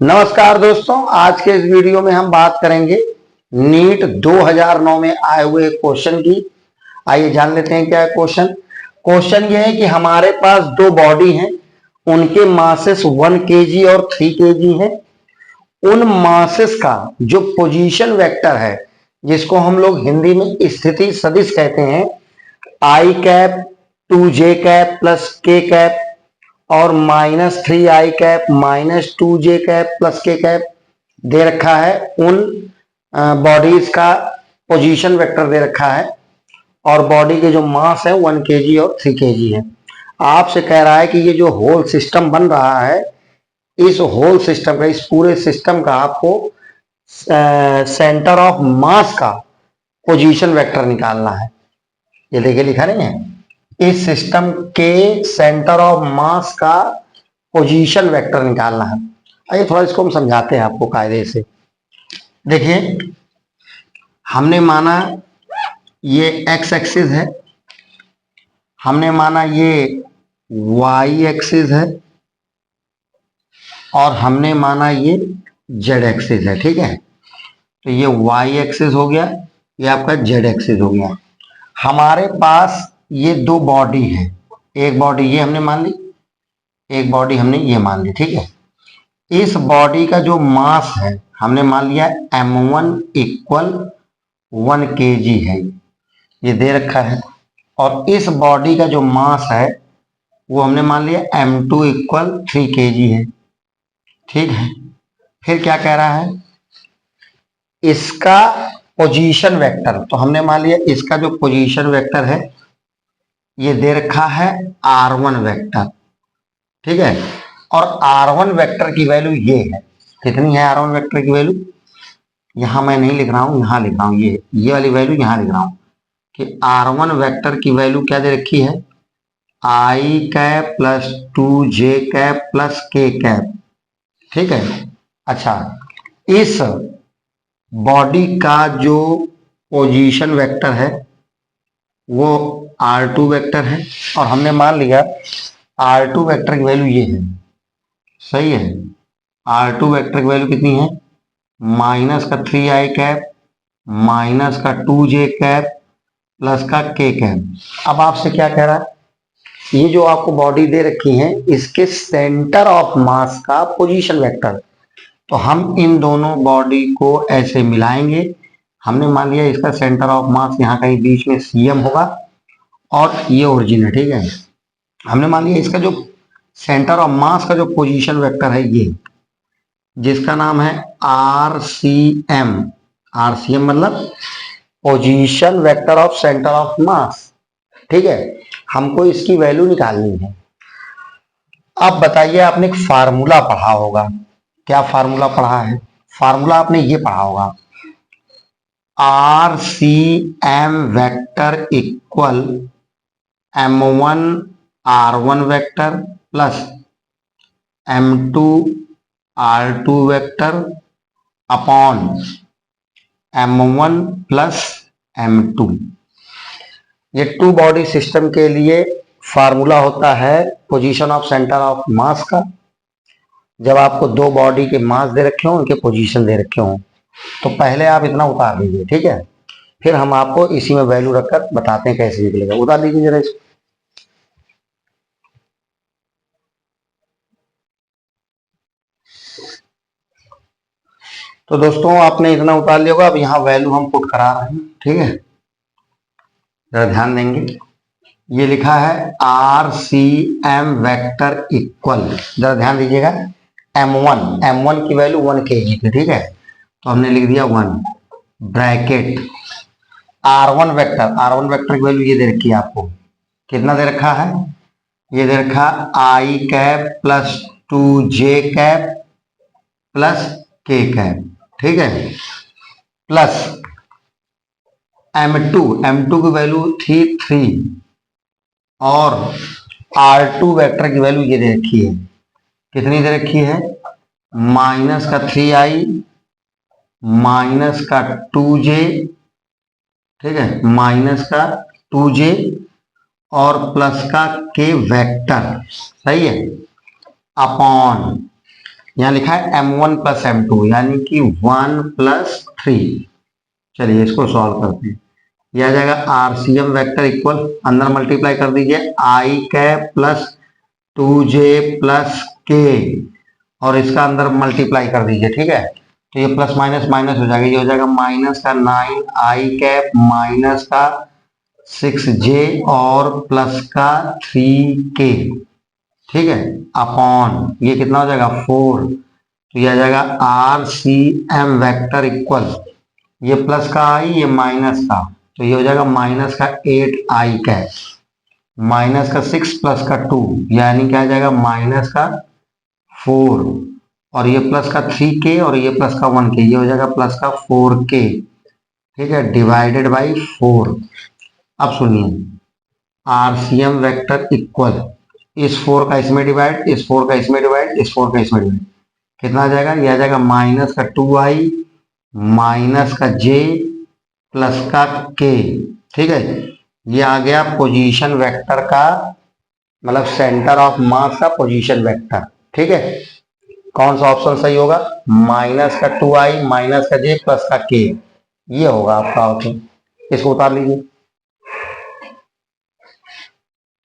नमस्कार दोस्तों, आज के इस वीडियो में हम बात करेंगे नीट 2009 में आए हुए क्वेश्चन की। आइए जान लेते हैं क्या है क्वेश्चन। क्वेश्चन ये है कि हमारे पास दो बॉडी हैं, उनके मासेस 1 kg और 3 kg है। उन मासेस का जो पोजीशन वेक्टर है, जिसको हम लोग हिंदी में स्थिति सदिश कहते हैं, i cap 2j cap plus k cap और -3i cap -2j cap plus k cap दे रखा है। उन बॉडीज का पोजीशन वेक्टर दे रखा है और बॉडी के जो मास है 1 kg और 3 kg है। आपसे कह रहा है कि ये जो होल सिस्टम बन रहा है, इस होल सिस्टम का, इस पूरे सिस्टम का आपको सेंटर ऑफ मास का पोजीशन वेक्टर निकालना है। ये देखिए लिखा नहीं है, इस सिस्टम के सेंटर ऑफ मास का पोजीशन वेक्टर निकालना है। आइए थोड़ा इसको हम समझाते हैं आपको कायदे से। देखिए, हमने माना ये एक्स एक्सिस है, हमने माना ये वाई एक्सिस है और हमने माना ये जेड एक्सिस है। ठीक है, तो ये वाई एक्सिस हो गया, ये आपका जेड एक्सिस हो गया। हमारे पास ये दो बॉडी है, एक बॉडी ये हमने मान ली, एक बॉडी हमने ये मान ली। ठीक है, इस बॉडी का जो मास है हमने मान लिया m1 इक्वल 1 kg है, ये दे रखा है। और इस बॉडी का जो मास है वो हमने मान लिया m2 इक्वल 3 kg है। ठीक है, फिर क्या कह रहा है, इसका पोजीशन वेक्टर, तो हमने मान लिया इसका जो पोजीशन वेक्टर है ये दे रखा है r1 वेक्टर। ठीक है, और r1 वेक्टर की वैल्यू ये है, कितनी है r1 वेक्टर की वैल्यू, यहां मैं नहीं लिख रहा हूं, यहां लिख रहा हूं, ये वाली वैल्यू यहां लिख रहा हूं कि r1 वेक्टर की वैल्यू क्या दे रखी है, i cap plus 2j cap plus k cap. ठीक है, अच्छा, इस बॉडी का जो पोजीशन वेक्टर है वो r2 वेक्टर है और हमने मान लिया r2 वेक्टर की वैल्यू ये है। सही है, r2 वेक्टर की वैल्यू कितनी है, माइनस का 3i कैप माइनस का 2j कैप प्लस का k कैप। अब आपसे क्या कह रहा है, ये जो आपको बॉडी दे रखी है इसके सेंटर ऑफ मास का पोजीशन वेक्टर, तो हम इन दोनों बॉडी को ऐसे मिलाएंगे। हमने मान लिया इसका सेंटर ऑफ मास यहाँ कहीं बीच में cm होगा और ये ओरिजिन है। ठीक है, हमने मान लिया इसका जो सेंटर ऑफ मास का जो पोजीशन वेक्टर है ये, जिसका नाम है RCM। RCM मतलब position vector of centre of mass. ठीक है, हमको इसकी वैल्यू निकालनी है। अब बताइए, आपने एक फार्मूला पढ़ा होगा, क्या फार्मूला पढ़ा है, फार्मूला आपने ये पढ़ा होगा, RCM vector equal m1 r1 vector plus m2 r2 vector upon m1 plus m2। ये टू बॉडी सिस्टम के लिए फार्मूला होता है position of centre of mass का। जब आपको दो बॉडी के मास दे रखे हों, उनके पोजीशन दे रखे हों, तो पहले आप इतना उतार दीजिए। ठीक है, फिर हम आपको इसी में वैल्यू रखकर बताते हैं कैसे निकलेगा। उतार दीजिए जरा इसको। तो दोस्तों, आपने इतना उतार लिया होगा, अब यहाँ वैल्यू हम पुट करा रहे हैं। ठीक है, जरा ध्यान देंगे, ये लिखा है RCM वेक्टर इक्वल, जरा ध्यान दीजिएगा, m1 की वैल्यू 1 kg थी। ठीक है, तो हमने लिख दिया 1 ब्रैकेट R1 वेक्टर की वैल्यू ये दे रखी है आपको, कितना दे रखा है, ये दे रखा i cap plus 2j cap plus k cap. ठीक है, प्लस m2 की वैल्यू थी 3 और R2 वेक्टर की वैल्यू ये दे रखी है, कितनी दे रखी है, माइनस का 3i माइनस का 2j। ठीक है, माइनस का 2j और प्लस का k वेक्टर। सही है, अपॉन, यहाँ लिखा है m1 प्लस m2 यानी कि 1+3। चलिए इसको सॉल्व करते हैं। यह आ जाएगा आरसीएम वेक्टर इक्वल, अंदर मल्टीप्लाई कर दीजिए आई कैप प्लस 2j प्लस के, और इसका अंदर मल्टीप्लाई कर दीजिए, ठीक है। तो ये प्लस माइनस माइनस हो जाएगा, ये हो जाएगा माइनस का 9 आई कैप माइनस का 6j और प्लस का 3k, ठीक है, अपॉन ये कितना हो जाएगा 4। तो ये आ जाएगा R C M vector equal, ये प्लस का आई ये माइनस का, तो ये हो जाएगा माइनस का 8 आई कैप माइनस का 6 प्लस का 2 यानी क्या आ जाएगा माइनस का 4, और ये प्लस का 3k और ये प्लस का 1k, ये हो जाएगा प्लस का 4k, ठीक है, डिवाइडेड बाई 4। अब सुनिए आरसीएम वेक्टर इक्वल, इस 4 का इसमें डिवाइड, इस 4 का इसमें डिवाइड, इस 4 का इसमें डिवाइड, कितना आ जाएगा, ये आ जाएगा माइनस का 2i माइनस का j प्लस का k, ठीक है। ये आ गया पोजीशन वेक्टर का, मतलब सेंटर ऑफ मास का पोजीशन वेक्टर, ठीक है। कौन सा ऑप्शन सही होगा, माइनस का 2i माइनस का j प्लस का k, ये होगा आपका ऑप्शन। इसको उतार लीजिए।